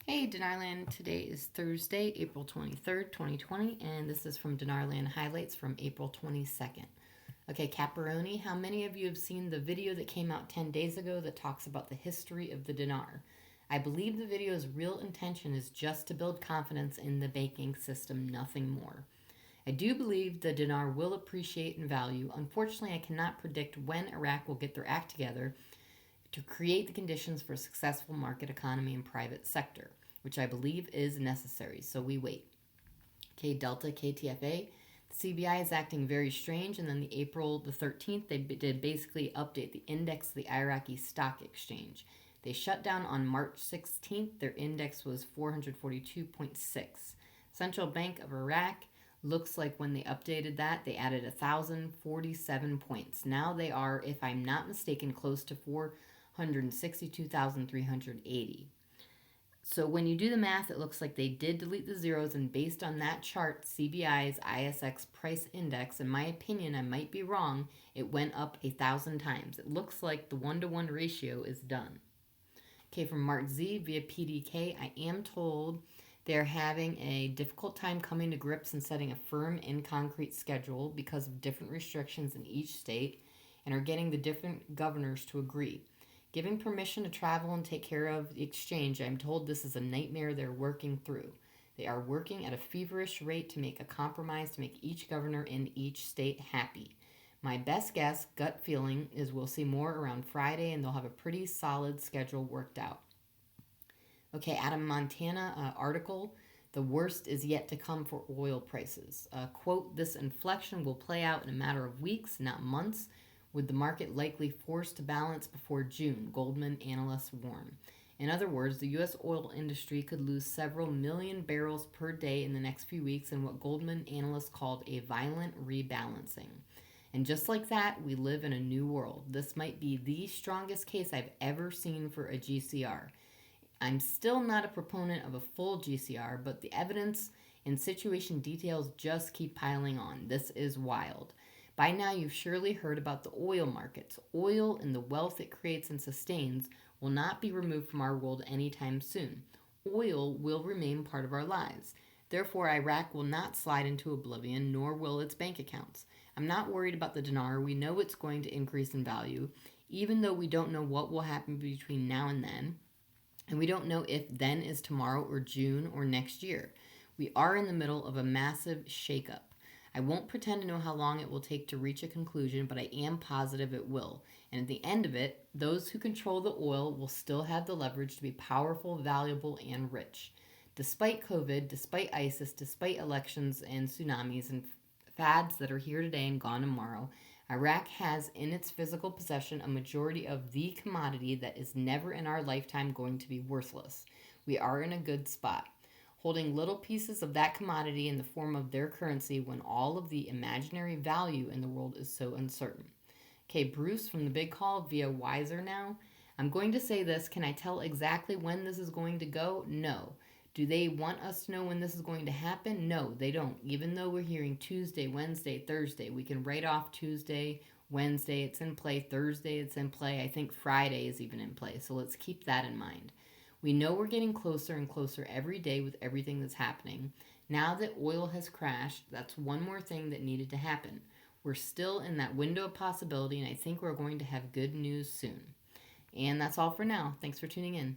Hey, Dinarland. Today is Thursday, April 23rd, 2020, and this is from Dinarland Highlights from April 22nd. Okay, Caparoni, how many of you have seen the video that came out 10 days ago that talks about the history of the dinar? I believe the video's real intention is just to build confidence in the banking system, nothing more. I do believe the dinar will appreciate in value. Unfortunately, I cannot predict when Iraq will get their act together to create the conditions for a successful market economy and private sector, which I believe is necessary. So we wait. Okay, Delta KTFA. The CBI is acting very strange, and then the April the 13th, they did basically update the index of the Iraqi stock exchange. They shut down on March 16th. Their index was 442.6. Central Bank of Iraq looks like when they updated that, they added 1,047 points. Now they are, if I'm not mistaken, close to 462,380. So when you do the math, it looks like they did delete the zeros, and based on that chart, CBI's ISX price index, in my opinion, I might be wrong, it went up 1,000 times. It looks like the 1-to-1 ratio is done. Okay, from Mark Z via PDK, I am told they're having a difficult time coming to grips and setting a firm and concrete schedule because of different restrictions in each state and are getting the different governors to agree. Giving permission to travel and take care of the exchange, I'm told this is a nightmare they're working through. They are working at a feverish rate to make a compromise to make each governor in each state happy. My best guess, gut feeling, is we'll see more around Friday and they'll have a pretty solid schedule worked out. Okay, Adam Montana article. The worst is yet to come for oil prices. Quote, this inflection will play out in a matter of weeks, not months, with the market likely forced to balance before June, Goldman analysts warn. In other words, the U.S. oil industry could lose several million barrels per day in the next few weeks in what Goldman analysts called a violent rebalancing. And just like that, we live in a new world. This might be the strongest case I've ever seen for a GCR. I'm still not a proponent of a full GCR, but the evidence and situation details just keep piling on. This is wild. By now, you've surely heard about the oil markets. Oil and the wealth it creates and sustains will not be removed from our world anytime soon. Oil will remain part of our lives. Therefore, Iraq will not slide into oblivion, nor will its bank accounts. I'm not worried about the dinar. We know it's going to increase in value, even though we don't know what will happen between now and then. And we don't know if then is tomorrow or June or next year. We are in the middle of a massive shakeup. I won't pretend to know how long it will take to reach a conclusion, but I am positive it will. And at the end of it, those who control the oil will still have the leverage to be powerful, valuable, and rich. Despite COVID, despite ISIS, despite elections and tsunamis and fads that are here today and gone tomorrow, Iraq has in its physical possession a majority of the commodity that is never in our lifetime going to be worthless. We are in a good spot, holding little pieces of that commodity in the form of their currency when all of the imaginary value in the world is so uncertain. Okay, Bruce from the Big Call via Wiser now. I'm going to say this. Can I tell exactly when this is going to go? No. Do they want us to know when this is going to happen? No, they don't. Even though we're hearing Tuesday, Wednesday, Thursday, we can write off Tuesday, Wednesday, it's in play. Thursday, it's in play. I think Friday is even in play. So let's keep that in mind. We know we're getting closer and closer every day with everything that's happening. Now that oil has crashed, that's one more thing that needed to happen. We're still in that window of possibility, and I think we're going to have good news soon. And that's all for now. Thanks for tuning in.